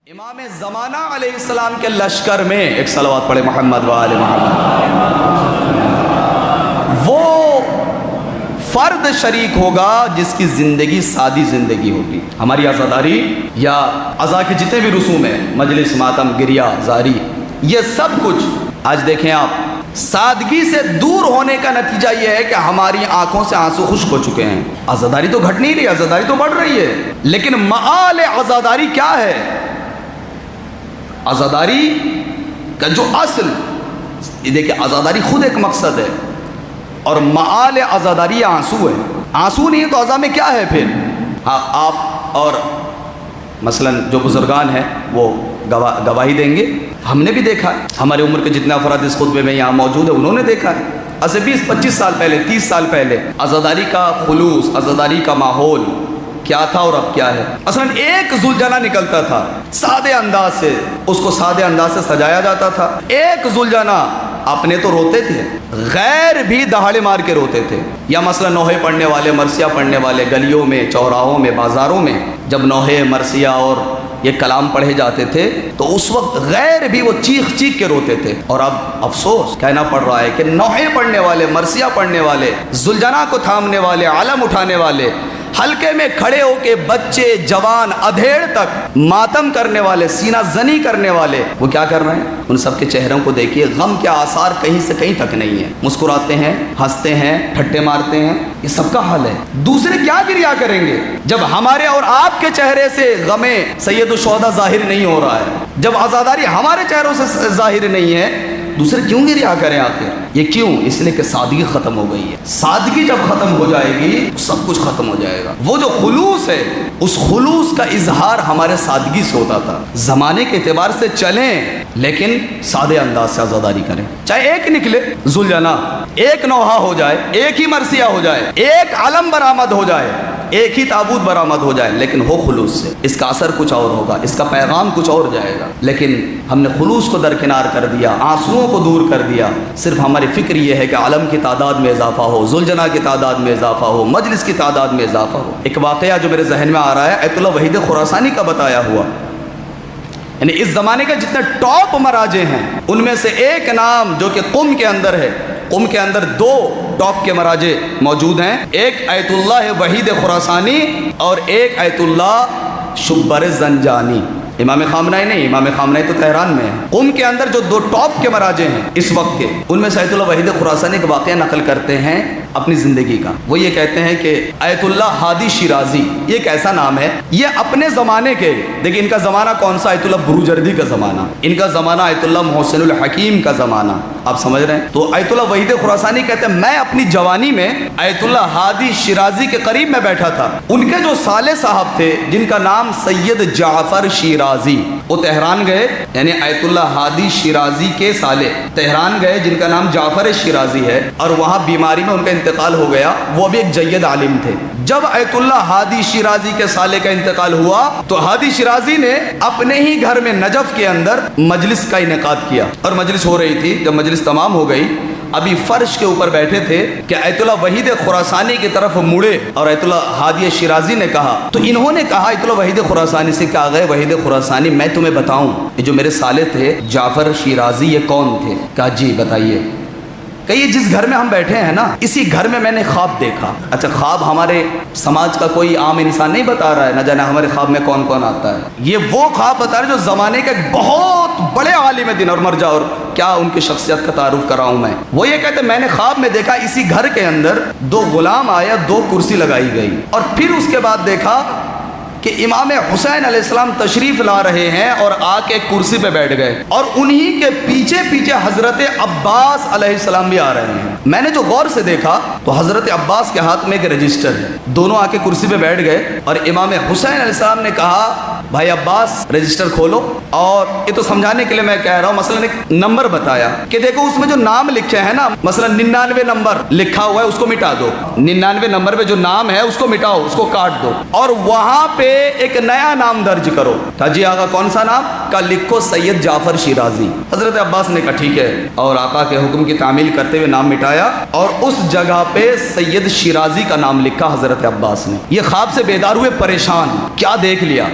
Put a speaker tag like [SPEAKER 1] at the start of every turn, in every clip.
[SPEAKER 1] امام زمانہ علیہ السلام کے لشکر میں ایک صلوات پڑھے محمد و آل محمد، وہ فرد شریک ہوگا جس کی زندگی سادی زندگی ہوگی۔ ہماری عزاداری یا عزا کے جتنے بھی رسوم ہیں، مجلس، ماتم، گریہ، زاری، یہ سب کچھ آج دیکھیں آپ، سادگی سے دور ہونے کا نتیجہ یہ ہے کہ ہماری آنکھوں سے آنسو خشک ہو چکے ہیں۔ عزاداری تو گھٹ نہیں رہی، عزاداری تو بڑھ رہی ہے، لیکن معال عزاداری کیا ہے؟ عزاداری کا جو اصل، یہ دیکھیں عزاداری خود ایک مقصد ہے، اور معال عزاداری آنسو ہے۔ آنسو نہیں ہے تو عزا میں کیا ہے پھر؟ ہاں، آپ اور مثلا جو بزرگان ہیں وہ گواہی دیں گے، ہم نے بھی دیکھا ہے، ہمارے عمر کے جتنے افراد اس خطبے میں یہاں موجود ہیں انہوں نے دیکھا ہے، ایسے 20-25 سال پہلے، 30 سال پہلے عزاداری کا خلوص، عزاداری کا ماحول کیا تھا اور اب کیا ہے۔ اصلا ایک زلجنہ نکلتا تھا سادے انداز سے، اس کو سادے انداز سے سجایا جاتا تھا۔ ایک زلجنہ، اپنے تو روتے تھے، غیر بھی دہاڑے مار کے روتے تھے۔ یا مثلا نوحے پڑھنے والے، مرثیہ پڑھنے والے گلیوں میں، چوراہوں میں، بازاروں میں جب نوحے، مرثیہ اور یہ کلام پڑھے جاتے تھے تو اس وقت غیر بھی وہ چیخ چیخ کے روتے تھے۔ اور اب افسوس کہنا پڑ رہا ہے کہ نوحے پڑھنے والے، مرثیہ پڑھنے والے، زلجنہ کو تھامنے والے، علم اٹھانے والے، حلقے میں کھڑے ہو کے بچے، جوان، ادھیڑ تک ماتم کرنے والے، سینہ زنی کرنے والے، وہ کیا کر رہے ہیں؟ ان سب کے چہروں کو دیکھیے، غم کے آثار کہیں سے کہیں تک نہیں ہے۔ مسکراتے ہیں، ہنستے ہیں، ٹھٹے مارتے ہیں، یہ سب کا حال ہے۔ دوسرے کیا گریہ کریں گے جب ہمارے اور آپ کے چہرے سے غم سید الشہداء ظاہر نہیں ہو رہا ہے، جب عزاداری ہمارے چہروں سے ظاہر نہیں ہے؟ دوسرے کیوں گریہ کریں آخر؟ یہ کیوں؟ اس لیے کہ سادگی ختم ہو گئی ہے۔ سادگی جب ختم ہو جائے گی تو سب کچھ ختم ہو جائے گا۔ وہ جو خلوص ہے، اس خلوص کا اظہار ہمارے سادگی سے ہوتا تھا۔ زمانے کے اعتبار سے چلیں لیکن سادے انداز سے عزاداری کریں، چاہے ایک نکلے زلجنہ، ایک نوحہ ہو جائے، ایک ہی مرثیہ ہو جائے، ایک علم برآمد ہو جائے، ایک ہی تابوت برآمد ہو جائے، لیکن ہو خلوص سے۔ اس کا اثر کچھ اور ہوگا، اس کا پیغام کچھ اور جائے گا۔ لیکن ہم نے خلوص کو درکنار کر دیا، آنسوؤں کو دور کر دیا، صرف ہماری فکر یہ ہے کہ علم کی تعداد میں اضافہ ہو، زلجنہ کی تعداد میں اضافہ ہو، مجلس کی تعداد میں اضافہ ہو۔ ایک واقعہ جو میرے ذہن میں آ رہا ہے ایت اللہ وحید خراسانی کا بتایا ہوا، یعنی اس زمانے کے جتنے ٹاپ مراجع ہیں ان میں سے ایک نام جو کہ قم کے اندر ہے، قم کے اندر 2 ٹاپ کے مراجع موجود ہیں، ایک ایت اللہ وحید خراسانی اور ایک ایت اللہ شبر زنجانی۔ امام خامنائی نہیں، امام خامنائی تو تہران میں ہے۔ قم کے اندر جو 2 ٹاپ کے مراجع ہیں اس وقت کے، ان میں سے ایت اللہ وحید خراسانی کا واقعہ نقل کرتے ہیں اپنی زندگی کا۔ وہ یہ کہتے ہیں کہ ایت اللہ ہادی شیرازی، یہ ایک ایسا نام ہے، یہ اپنے زمانے کے، دیکھیں ان کا زمانہ کون سا؟ ایت اللہ بروجردی کا زمانہ، ان کا زمانہ ایت اللہ محسن الحکیم کا زمانہ، آپ سمجھ رہے ہیں؟ تو ایت اللہ وحید خراسانی کہتے ہیں میں اپنی جوانی میں ایت اللہ ہادی شیرازی کے قریب میں بیٹھا تھا۔ ان کے جو سالے صاحب تھے جن کا نام سید جعفر شیرازی، وہ تہران گئے، یعنی ایت اللہ ہادی شیرازی کے سالے تہران گئے جن کا نام جعفر شیرازی ہے، اور وہاں بیماری میں ان کا انتقال ہو گیا۔ وہ بھی ایک جید عالم تھے۔ جب ایت اللہ ہادی شیرازی کے سالے کا انتقال ہوا تو ہادی شیرازی نے اپنے ہی گھر میں نجف کے اندر مجلس کا انعقاد کیا، اور مجلس ہو رہی تھی۔ جب مجلس تمام ہو گئی، ابھی فرش کے اوپر بیٹھے تھے کہ ایت اللہ وحید خراسانی کی طرف مڑے اور ایت اللہ ہادی شیرازی نے کہا، تو انہوں نے کہا ایت اللہ وحید خراسانی سے کہ آغا وحید خراسانی میں تمہیں بتاؤں یہ جو میرے سالے تھے جعفر شیرازی یہ کون تھے؟ کہا جی بتائیے۔ کہ یہ جس گھر میں ہم بیٹھے ہیں نا، اسی گھر میں میں نے خواب دیکھا۔ اچھا، خواب ہمارے سماج کا کوئی عام انسان نہیں بتا رہا ہے، نہ جانے ہمارے خواب میں کون کون آتا ہے، یہ وہ خواب بتا رہے جو زمانے کا ایک بہت بڑے عالم دین اور مرجع، اور کیا ان کی شخصیت کا تعارف کراؤں میں۔ وہ یہ کہتے ہیں میں نے خواب میں دیکھا اسی گھر کے اندر 2 غلام آیا، 2 کرسی لگائی گئی، اور پھر اس کے بعد دیکھا کہ امام حسین علیہ السلام تشریف لا رہے ہیں اور آ کے کرسی پہ بیٹھ گئے، اور انہی کے پیچھے پیچھے حضرت عباس علیہ السلام بھی آ رہے ہیں۔ میں نے جو غور سے دیکھا تو حضرت عباس کے ہاتھ میں ایک رجسٹر ہے، دونوں آ کے کرسی پہ بیٹھ گئے، اور امام حسین علیہ السلام نے کہا بھائی عباس رجسٹر کھولو، اور یہ تو سمجھانے کے لیے میں کہہ رہا ہوں، مثلا ایک نمبر بتایا کہ دیکھو اس میں جو نام لکھے ہیں نا، مثلا 99 نمبر لکھا ہوا ہے اس کو مٹا دو، 99 نمبر پہ جو نام ہے اس کو مٹاؤ، اس کو کاٹ دو، اور وہاں پہ ایک نیا نام درج کرو۔ کہا جی آقا کون سا نام؟ کہا لکھو سید جعفر شیرازی۔ حضرت عباس نے کہا ٹھیک ہے، اور آقا کے حکم کی تعمیل کرتے ہوئے نام مٹایا، اور اس جگہ پہ سید شیرازی کا نام لکھا حضرت عباس نے۔ یہ خواب سے بیدار ہوئے پریشان، کیا دیکھ لیا؟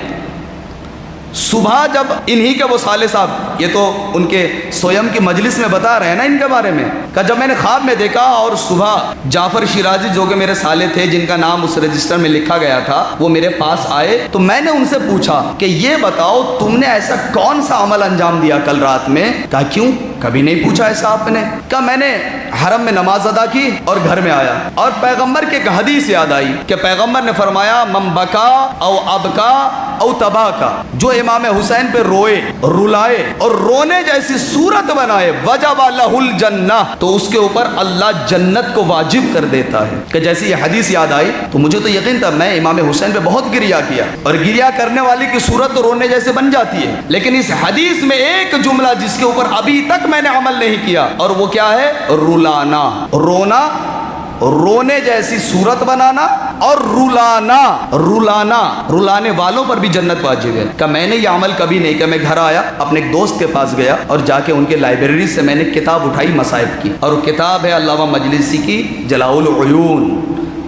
[SPEAKER 1] صبح جب انہی کے وہ صالح صاحب، یہ تو ان کے سویم کی مجلس میں بتا رہے ہیں نا ان کے بارے میں، کہ جب میں نے خواب میں دیکھا اور صبح جعفر شیرازی جو کہ میرے صالح تھے جن کا نام اس رجسٹر میں لکھا گیا تھا وہ میرے پاس آئے، تو میں نے ان سے پوچھا کہ یہ بتاؤ تم نے ایسا کون سا عمل انجام دیا کل رات میں؟ کہا کیوں؟ کبھی نہیں پوچھا ایسا آپ نے؟ کہا میں نے حرم میں نماز ادا کی اور گھر میں آیا اور پیغمبر کی ایک حدیث یاد آئی کہ پیغمبر نے فرمایا من بکا او ابکا او تبا کا، جو امام حسین پہ روئے، رلائے اور رونے جیسی صورت بنائے، وجب لہ الجنہ، تو اس کے اوپر اللہ جنت کو واجب کر دیتا ہے۔ کہ جیسی یہ حدیث یاد آئی تو مجھے تو یقین تھا، میں امام حسین پہ بہت گریا کیا اور گریا کرنے والی کی صورت تو رونے جیسے بن جاتی ہے، لیکن اس حدیث میں ایک جملہ جس کے اوپر ابھی تک میں نے عمل نہیں کیا، اور وہ کیا ہے؟ رلانا، رونا، رونے جیسی صورت بنانا اور رلانا، رلانا، رلانے والوں پر بھی جنت واجب ہے۔ کہ میں نے یہ عمل کبھی نہیں کہ میں گھر آیا، اپنے ایک دوست کے پاس گیا اور جا کے ان کے لائبریری سے میں نے کتاب اٹھائی مصائب کی، اور وہ کتاب ہے علامہ مجلسی کی جلاء العیون،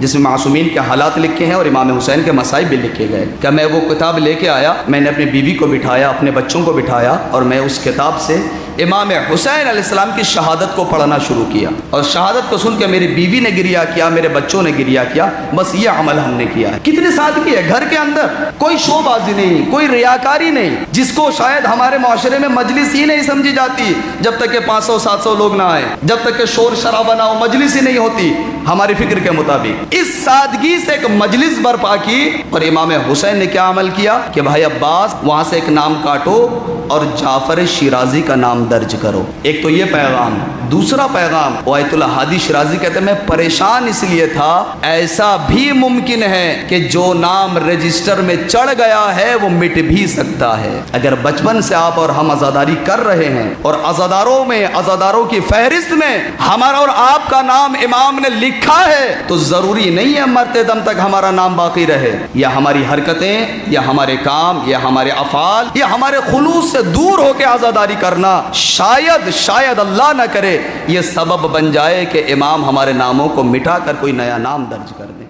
[SPEAKER 1] جس میں معصومین کے حالات لکھے ہیں اور امام حسین کے مصائب بھی لکھے گئے۔ کہ میں وہ کتاب لے کے آیا، میں نے اپنی بیوی کو بٹھایا، اپنے بچوں کو بٹھایا، اور میں اس کتاب سے امام حسین علیہ السلام کی شہادت کو پڑھنا شروع کیا، اور شہادت کو سن کے میری بیوی نے گریا کیا، میرے بچوں نے گریا کیا، بس یہ عمل ہم نے کیا ہے۔ کتنی سادگی ہے، گھر کے اندر کوئی شو بازی نہیں، کوئی ریاکاری نہیں، جس کو شاید ہمارے معاشرے میں مجلس ہی نہیں سمجھی جاتی جب تک کہ 500-700 لوگ نہ آئیں، جب تک کہ شور شرابہ نہ ہو، مجلس ہی نہیں ہوتی ہماری فکر کے مطابق۔ اس سادگی سے ایک مجلس برپا کی، اور امام حسین نے کیا عمل کیا کہ بھائی عباس وہاں سے ایک نام کاٹو اور جعفر شیرازی کا نام درج کرو۔ ایک تو یہ پیغام، دوسرا پیغام آیت اللہ ہادی شیرازی کہتے ہیں میں پریشان اس لیے تھا، ایسا بھی ممکن ہے کہ جو نام رجسٹر میں چڑھ گیا ہے وہ مٹ بھی سکتا ہے۔ اگر بچپن سے آپ اور ہم عزاداری کر رہے ہیں اور عزاداروں کی فہرست میں ہمارا اور آپ کا نام امام نے لکھا ہے، تو ضروری نہیں ہے مرتے دم تک ہمارا نام باقی رہے، یا ہماری حرکتیں یا ہمارے کام یا ہمارے افعال یا ہمارے خلوص سے دور ہو کے عزاداری کرنا شاید اللہ نہ کرے یہ سبب بن جائے کہ امام ہمارے ناموں کو مٹا کر کوئی نیا نام درج کر دے۔